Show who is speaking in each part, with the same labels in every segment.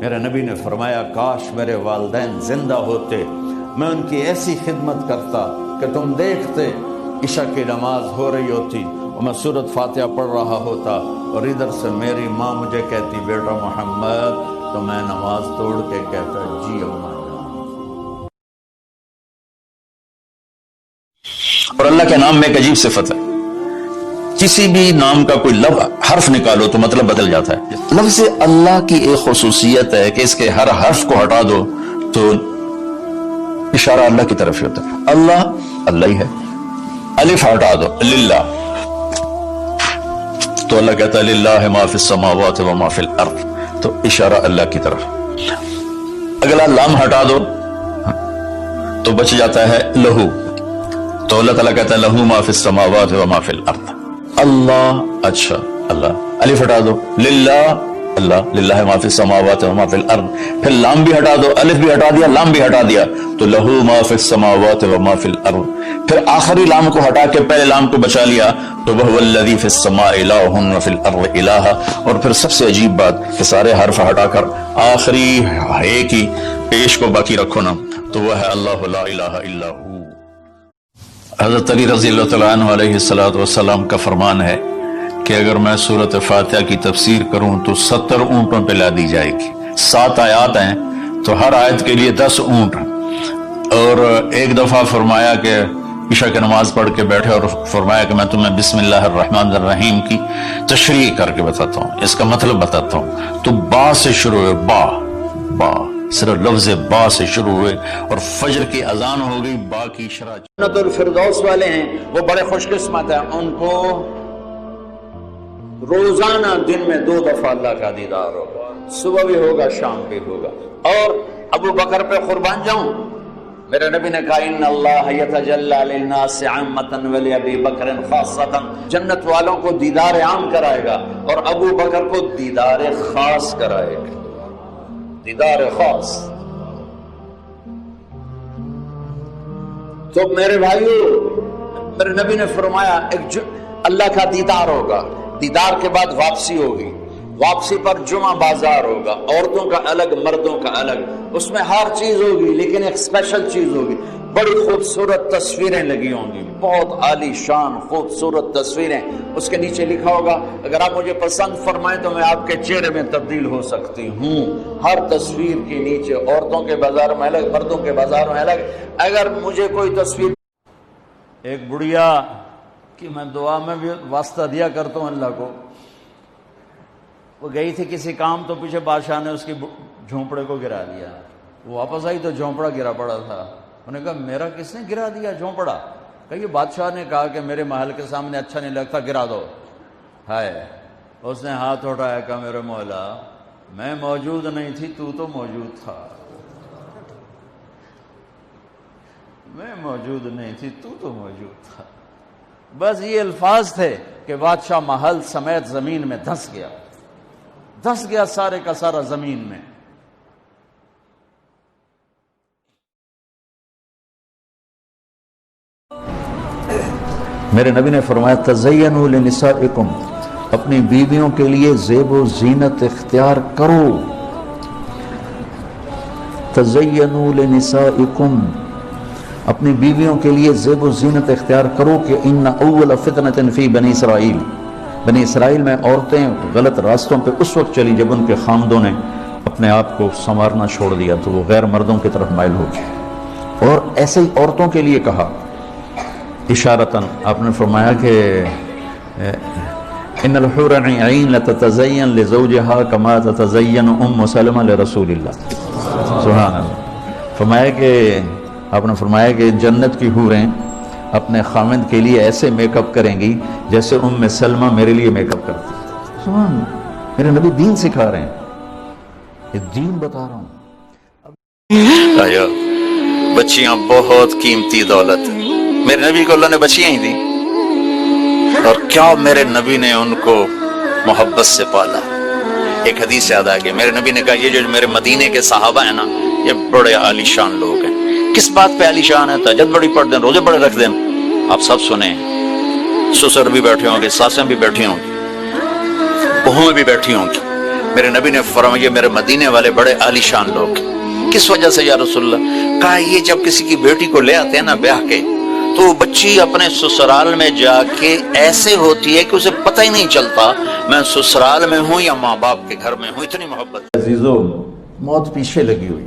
Speaker 1: میرے نبی نے فرمایا کاش میرے والدین زندہ ہوتے، میں ان کی ایسی خدمت کرتا کہ تم دیکھتے عشاء کی نماز ہو رہی ہوتی اور میں سورۃ فاتحہ پڑھ رہا ہوتا اور ادھر سے میری ماں مجھے کہتی بیٹا محمد، تو میں نماز توڑ کے کہتا جی اماں جان۔
Speaker 2: اور اللہ کے نام میں ایک عجیب صفت ہے، کسی بھی نام کا کوئی لفظ حرف نکالو تو مطلب بدل جاتا ہے۔ لفظ اللہ کی ایک خصوصیت ہے کہ اس کے ہر حرف کو ہٹا دو تو اشارہ اللہ کی طرف ہوتا ہے۔ اللہ اللہ ہی ہے، الف ہٹا دو للہ تو اللہ کہتا ہے للہ ما فی السماوات و ما فی الارض، تو اشارہ اللہ کی طرف۔ اگلا لام ہٹا دو تو بچ جاتا ہے لہو، تو اللہ تعالیٰ کہتا ہے لہو ما فی السماوات و ما فی الارض۔ اللہ اچھا اللہ، الف ہٹا دو للہ اللہ، للہ ما فی السماوات و ما فی الارض، پھر لام بھی ہٹا دو، الف بھی ہٹا دیا، لام بھی ہٹا دیا تو لہو ما فی السماوات و ما فی الارض، پھر آخری لام کو ہٹا کے پہلے لام کو بچا لیا تو وہو الذی فی السماء الہ و فی الارض الہ، اور پھر سب سے عجیب بات کہ سارے حرف ہٹا کر آخری ہے کی پیش کو باقی رکھو نا، تو وہ ہے اللہ لا الہ الا ہو۔ حضرت علی رضی اللہ تعالیٰ عنہ علیہ السلام کا فرمان ہے کہ اگر میں سورۃ فاتحہ کی تفسیر کروں تو 70 اونٹوں پہ لا دی جائے گی۔ 7 آیات ہیں تو ہر آیت کے لیے 10 اونٹ، اور ایک دفعہ فرمایا کہ عشاء کی نماز پڑھ کے بیٹھے اور فرمایا کہ میں تمہیں بسم اللہ الرحمن الرحیم کی تشریح کر کے بتاتا ہوں، اس کا مطلب بتاتا ہوں، تو با سے شروع ہوئے، با صرف لفظ با سے شروع ہوئے اور فجر کی اذان ہو گئی، با کی شرح۔
Speaker 1: جنت الفردوس والے ہیں وہ بڑے خوش قسمت ہیں، ان کو روزانہ دن میں 2 دفعہ اللہ کا دیدار ہوگا، صبح بھی ہوگا شام بھی ہوگا۔ اور ابو بکر پہ قربان جاؤں، میرے نبی نے کہا ان اللہ یتجلی للناس عامۃ ولابی بکر خاصۃ، جنت والوں کو دیدار عام کرائے گا اور ابو بکر کو دیدار خاص کرائے گا، دیدار خاص۔ تو میرے بھائیو، میرے نبی نے فرمایا اللہ کا دیدار ہوگا، دیدار کے بعد واپسی ہوگی، واپسی پر جمعہ بازار ہوگا، عورتوں کا الگ مردوں کا الگ، اس میں ہر چیز ہوگی لیکن ایک اسپیشل چیز ہوگی، بڑی خوبصورت تصویریں لگی ہوں گی، بہت عالی شان خوبصورت تصویریں، اس کے نیچے لکھا ہوگا اگر آپ مجھے پسند فرمائیں تو میں آپ کے چہرے میں تبدیل ہو سکتی ہوں۔ ہر تصویر کے نیچے عورتوں کے بازار میں الگ، مردوں کے بازار میں الگ۔ اگر مجھے کوئی تصویر، ایک بڑھیا کہ میں دعا میں بھی واسطہ دیا کرتا ہوں اللہ کو، وہ گئی تھی کسی کام تو پیچھے بادشاہ نے اس کی جھونپڑے کو گرا دیا، وہ واپس آئی تو جھونپڑا گرا پڑا تھا، انہوں نے کہا میرا کس نے گرا دیا جھونپڑا؟ کہ یہ بادشاہ نے کہا کہ میرے محل کے سامنے اچھا نہیں لگتا گرا دو۔ ہائے، اس نے ہاتھ اٹھایا، کہا میرے مولا میں موجود نہیں تھی، تو موجود تھا، میں موجود نہیں تھی، تو موجود تھا۔ بس یہ الفاظ تھے کہ بادشاہ محل سمیت زمین میں دھس گیا سارے کا سارا زمین میں۔
Speaker 2: میرے نبی نے فرمایا تزینوا لنسائکم، اپنی بیویوں کے لیے زیب و زینت اختیار کرو، تزینوا لنسائکم، اپنی بیویوں کے لیے زیب و زینت اختیار کرو کہ ان اول فتنۃ فی بنی اسرائیل، بنی اسرائیل میں عورتیں غلط راستوں پہ اس وقت چلی جب ان کے خامدوں نے اپنے آپ کو سنوارنا چھوڑ دیا تو وہ غیر مردوں کی طرف مائل ہو گئے۔ اور ایسے ہی عورتوں کے لیے کہا اشارتاً، آپ نے فرمایا کہ ان الحور عین لتتزین لزوجہا کما تتزین ام سلمہ لرسول اللہ، سبحان اللہ۔ فرمایا کہ آپ نے فرمایا کہ جنت کی حوریں اپنے خامند کے لیے ایسے میک اپ کریں گی جیسے ام سلمہ میرے لیے میک اپ کرتی۔ سبحان اللہ، میرے نبی دین سکھا رہے ہیں، یہ دین بتا رہا ہوں۔
Speaker 3: بچیاں بہت قیمتی دولت ہے، میرے نبی کو اللہ نے بچیاں ہی دی، اور کیا میرے نبی نے ان کو محبت سے پالا۔ ایک حدیث یاد آ گئی، میرے نبی نے کہا یہ جو میرے مدینے کے صحابہ ہیں نا، یہ بڑے عالی شان لوگ ہیں۔ کس بات پہ عالی شان ہے؟ تہجد بڑی پڑھ دیں، روزے بڑے رکھ دیں، آپ سب سنیں، سسر بھی بیٹھے ہوں گے، ساسیں بھی بیٹھی ہوں گی، بہویں بھی بیٹھی ہوں گی، میرے نبی نے فرمایا میرے مدینے والے بڑے عالیشان لوگ. کس وجہ سے یا رسول اللہ؟ کہا یہ جب کسی کی بیٹی کو لے آتے ہیں نا بیاہ کے، تو وہ بچی اپنے سسرال میں جا کے ایسے ہوتی ہے کہ اسے پتہ ہی نہیں چلتا میں سسرال میں ہوں یا ماں باپ کے گھر میں ہوں، اتنی محبت.
Speaker 1: عزیزو، موت پیچھے لگی ہوئی،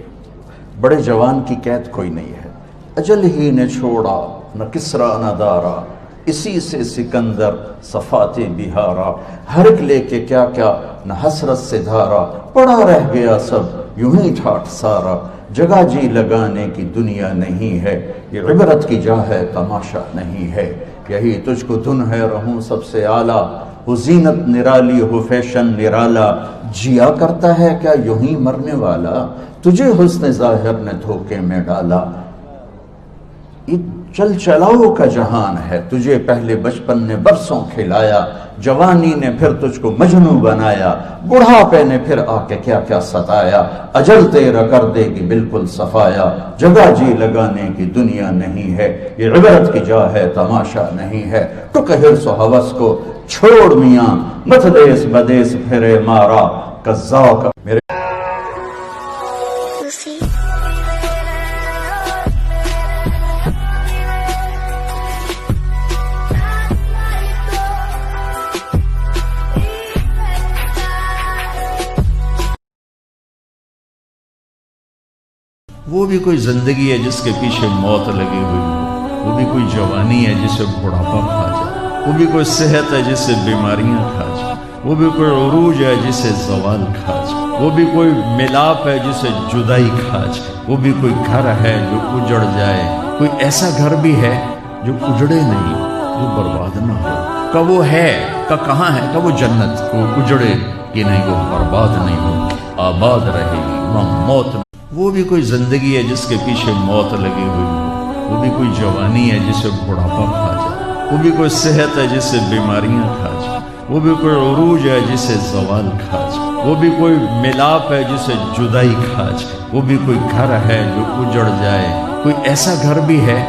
Speaker 1: بڑے جوان کی قید کوئی نہیں ہے. اجل ہی نے چھوڑا نہ کسرا نہ دارا، اسی سے سکندر صفات بہارا. ہر ایک لے کے کیا کیا نہ حسرت سے دھارا، پڑا رہ گیا سب یوں ہی ٹھاٹ سارا. جگہ جی لگانے کی دنیا نہیں ہے، یہ عبرت کی جا ہے تماشا نہیں ہے. یہی تجھ کو دھن ہے رہوں سب سے اعلیٰ، وہ زینت نرالی ہو فیشن نرالا. جیا کرتا ہے کیا یوں ہی مرنے والا، تجھے حسن ظاہر نے دھوکے میں ڈالا. یہ چل چلاؤ کا جہان ہے، تجھے پہلے بچپن نے برسوں کھلایا، جوانی نے پھر تجھ کو مجنوں بنایا، بڑھاپے نے پھر آ کے کیا کیا ستایا. اجل تیرا کر دے گی بالکل صفایا، جگہ جی لگانے کی دنیا نہیں ہے، یہ عبرت کی جا ہے تماشا نہیں ہے. ٹک حرص و ہوس کو چھوڑ میاں، مت دیس بدیس پھرے مارا. قذاق میرے
Speaker 2: وہ بھی کوئی زندگی ہے جس کے پیچھے موت لگی ہوئی ہو، وہ بھی کوئی جوانی ہے جسے بڑھاپا کھا جائے، وہ بھی کوئی صحت ہے جسے بیماریاں کھا جائے، وہ بھی کوئی عروج ہے جسے زوال کھا جائے، وہ بھی کوئی ملاپ ہے جسے جدائی کھا جائے، وہ بھی کوئی گھر ہے جو اجڑ جائے. کوئی ایسا گھر بھی ہے جو اجڑے نہیں، جو برباد نہ ہو. کہ وہ ہے کہ کہاں ہے، کہ وہ جنت کو اجڑے کہ نہیں، وہ برباد نہیں ہو، آباد رہے گی موت. وہ بھی کوئی زندگی ہے جس کے پیچھے موت لگی ہوئی ہو، وہ بھی کوئی جوانی ہے جسے بڑھاپا کھا جائے، وہ بھی کوئی صحت ہے جسے بیماریاں کھا جائے، وہ بھی کوئی عروج ہے جسے زوال کھا جائے، وہ بھی کوئی ملاپ ہے جسے جدائی کھا جائے، وہ بھی کوئی گھر ہے جو اجڑ جائے. کوئی ایسا گھر بھی ہے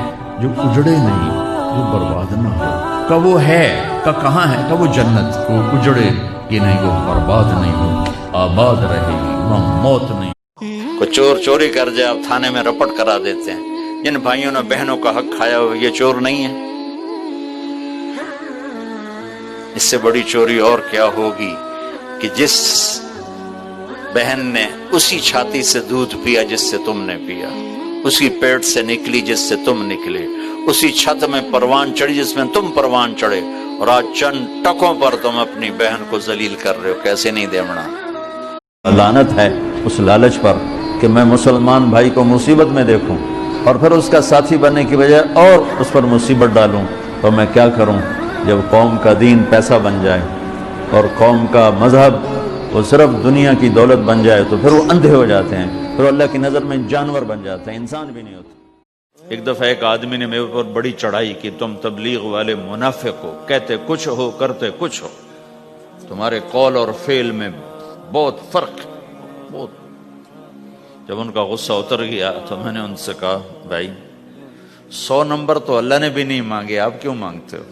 Speaker 2: جو اجڑے نہیں، جو برباد نہ ہو. کہ وہ ہے کہ کہاں ہے، کہ وہ جنت کو اجڑے کہ نہیں، وہ برباد نہیں ہو، آباد رہے گی موت نہیں.
Speaker 3: کوئی چور چوری کر جائے آپ تھانے میں رپٹ کرا دیتے ہیں. جن بھائیوں نے بہنوں کا حق کھایا ہو یہ چور نہیں ہے. اس سے بڑی چوری اور کیا ہوگی کہ جس بہن نے اسی چھاتی سے دودھ پیا جس سے تم نے پیا، اسی پیٹ سے نکلی جس سے تم نکلے، اسی چھت میں پروان چڑھی جس میں تم پروان چڑھے، اور آج چند ٹکوں پر تم اپنی بہن کو ذلیل کر رہے ہو. کیسے نہیں دیونا.
Speaker 1: لعنت ہے اس لالچ پر کہ میں مسلمان بھائی کو مصیبت میں دیکھوں اور پھر اس کا ساتھی بننے کی بجائے اور اس پر مصیبت ڈالوں. تو میں کیا کروں جب قوم کا دین پیسہ بن جائے اور قوم کا مذہب وہ صرف دنیا کی دولت بن جائے تو پھر وہ اندھے ہو جاتے ہیں، پھر اللہ کی نظر میں جانور بن جاتے ہیں، انسان بھی نہیں ہوتے.
Speaker 2: ایک دفعہ ایک آدمی نے میرے پر بڑی چڑھائی کی، تم تبلیغ والے منافق ہو، کہتے کچھ ہو کرتے کچھ ہو، تمہارے قول اور فعل میں بہت فرق بہت. جب ان کا غصہ اتر گیا تو میں نے ان سے کہا بھائی 100 نمبر تو اللہ نے بھی نہیں مانگے، آپ کیوں مانگتے ہو؟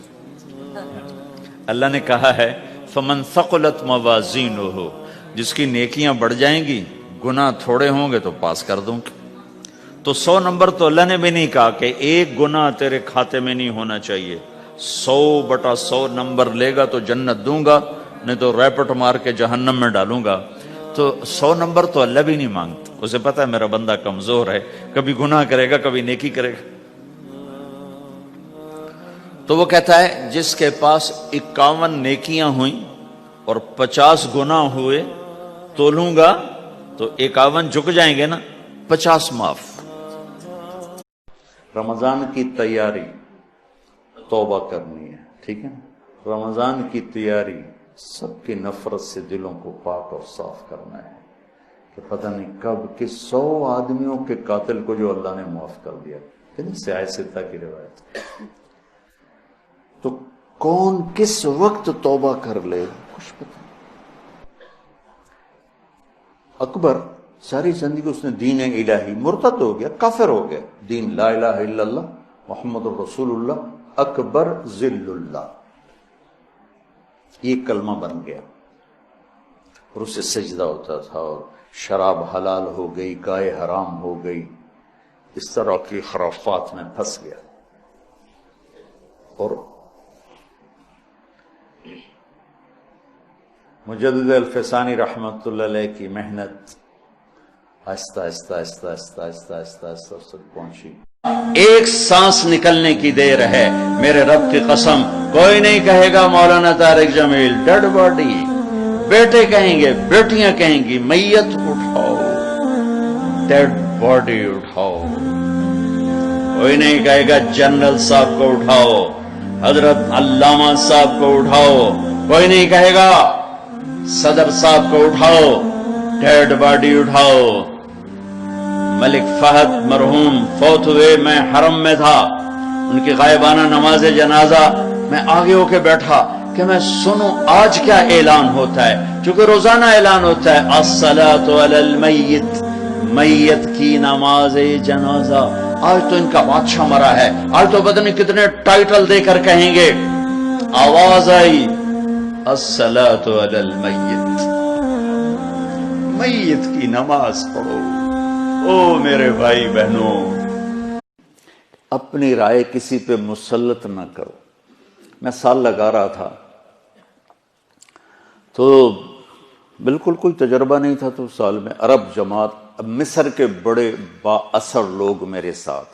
Speaker 2: اللہ نے کہا ہے فمن ثقلت موازینہ، جس کی نیکیاں بڑھ جائیں گی گناہ تھوڑے ہوں گے تو پاس کر دوں گی. تو 100 نمبر تو اللہ نے بھی نہیں کہا کہ ایک گناہ تیرے کھاتے میں نہیں ہونا چاہیے. 100/100 نمبر لے گا تو جنت دوں گا، نہیں تو ریپٹ مار کے جہنم میں ڈالوں گا. تو 100 نمبر تو اللہ بھی نہیں مانگتا، اسے پتا ہے میرا بندہ کمزور ہے، کبھی گناہ کرے گا کبھی نیکی کرے گا. تو وہ کہتا ہے جس کے پاس 51 نیکیاں ہوئیں اور 50 گناہ ہوئے تولوں گا تو 51 جھک جائیں گے نا، 50 معاف.
Speaker 1: رمضان کی تیاری توبہ کرنی ہے، ٹھیک ہے نا. رمضان کی تیاری سب کی نفرت سے دلوں کو پاک اور صاف کرنا ہے کہ پتہ نہیں کب کس 100 آدمیوں کے قاتل کو جو اللہ نے معاف کر دیا. سیاہ ستہ کی روایت. تو کون کس وقت توبہ کر لے کچھ پتہ نہیں. اکبر ساری زندگی اس نے دین الہی، مرتد ہو گیا، کافر ہو گیا. دین لا الہ الا اللہ محمد الرسول اللہ اکبر ذل اللہ، یہ کلمہ بن گیا. اور اسے سجدہ ہوتا تھا، اور شراب حلال ہو گئی، گائے حرام ہو گئی، اس طرح کی خرافات میں پھنس گیا۔ اور مجدد الفسانی رحمت اللہ علیہ کی محنت آہستہ آہستہ آہستہ آہستہ آہستہ آہستہ آہستہ اس تک پہنچی۔ ایک سانس نکلنے کی دیر ہے، میرے رب کی قسم کوئی نہیں کہے گا مولانا طارق جمیل ڈیڈ باڈی، بیٹے کہیں گے، بیٹیاں کہیں گی میت اٹھاؤ، ڈیڈ باڈی اٹھاؤ۔ کوئی نہیں کہے گا جنرل صاحب کو اٹھاؤ، حضرت علامہ صاحب کو اٹھاؤ، کوئی نہیں کہے گا صدر صاحب کو اٹھاؤ، ڈیڈ باڈی اٹھاؤ۔ ملک فہد مرحوم فوت ہوئے، میں حرم میں تھا، ان کی غائبانہ نماز جنازہ میں آگے ہو کے بیٹھا کہ میں سنوں آج کیا اعلان ہوتا ہے، چونکہ روزانہ اعلان ہوتا ہے الصلاۃ علی المیت، میت کی نماز جنازہ۔ آج تو ان کا بادشاہ مرا ہے، آج تو پتہ نہیں کتنے ٹائٹل دے کر کہیں گے۔ آواز آئی الصلاۃ علی المیت، میت کی نماز پڑھو۔ او میرے بھائی بہنوں، اپنی رائے کسی پہ مسلط نہ کرو۔ میں سال لگا رہا تھا تو بالکل کوئی تجربہ نہیں تھا، تو سال میں عرب جماعت، اب مصر کے بڑے با اثر لوگ میرے ساتھ،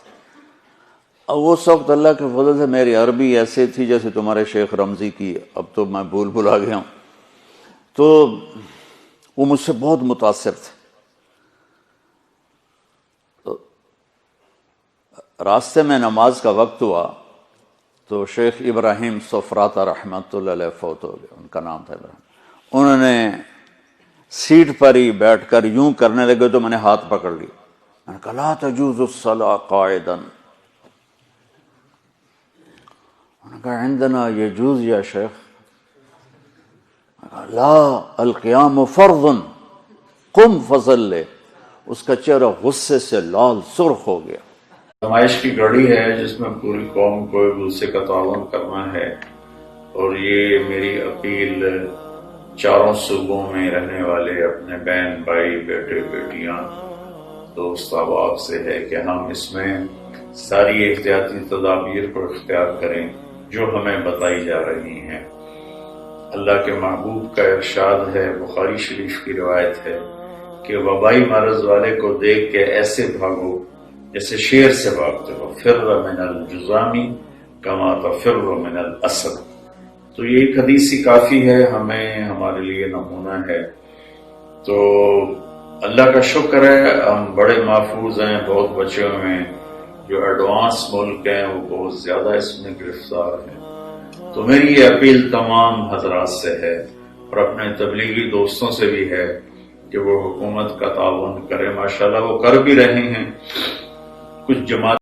Speaker 1: اب وہ وقت اللہ کے فضل سے میری عربی ایسے تھی جیسے تمہارے شیخ رمزی کی، اب تو میں بھول آ گیا ہوں، تو وہ مجھ سے بہت متاثر تھے۔ راستے میں نماز کا وقت ہوا تو شیخ ابراہیم سفراتا رحمت اللہ علیہ فوت ہو گئے، ان کا نام تھا ابراہیم۔ انہوں نے سیٹ پر ہی بیٹھ کر یوں کرنے لگے تو میں نے ہاتھ پکڑ لیا، میں نے کہا لا تجوز الصلاۃ قاعدا، انہوں نے کہا عندنا یجوز یا شیخ، میں نے کہا لا القیام فرض قم فصلی۔ اس کا چہرہ غصے سے لال سرخ ہو گیا۔
Speaker 4: نمائش کی گھڑی ہے جس میں پوری قوم کو ایک دوسرے کا تعاون کرنا ہے، اور یہ میری اپیل چاروں صوبوں میں رہنے والے اپنے بہن بھائی بیٹے بیٹیاں دوست احباب سے ہے کہ ہم اس میں ساری احتیاطی تدابیر کو اختیار کریں جو ہمیں بتائی جا رہی ہیں۔ اللہ کے محبوب کا ارشاد ہے، بخاری شریف کی روایت ہے کہ وبائی مرض والے کو دیکھ کے ایسے بھاگو جیسے شیر سے بھاگتے ہو، فر من الجذام کما تفر من الاسد۔ تو یہ ایک حدیث ہی کافی ہے، ہمیں ہمارے لیے نمونہ ہے۔ تو اللہ کا شکر ہے ہم بڑے محفوظ ہیں، بہت بچے ہوئے ہیں۔ جو ایڈوانس ملک ہیں وہ بہت زیادہ اس میں گرفتار ہیں۔ تو میری یہ اپیل تمام حضرات سے ہے اور اپنے تبلیغی دوستوں سے بھی ہے کہ وہ حکومت کا تعاون کریں۔ ماشاءاللہ وہ کر بھی رہے ہیں، کچھ جماعت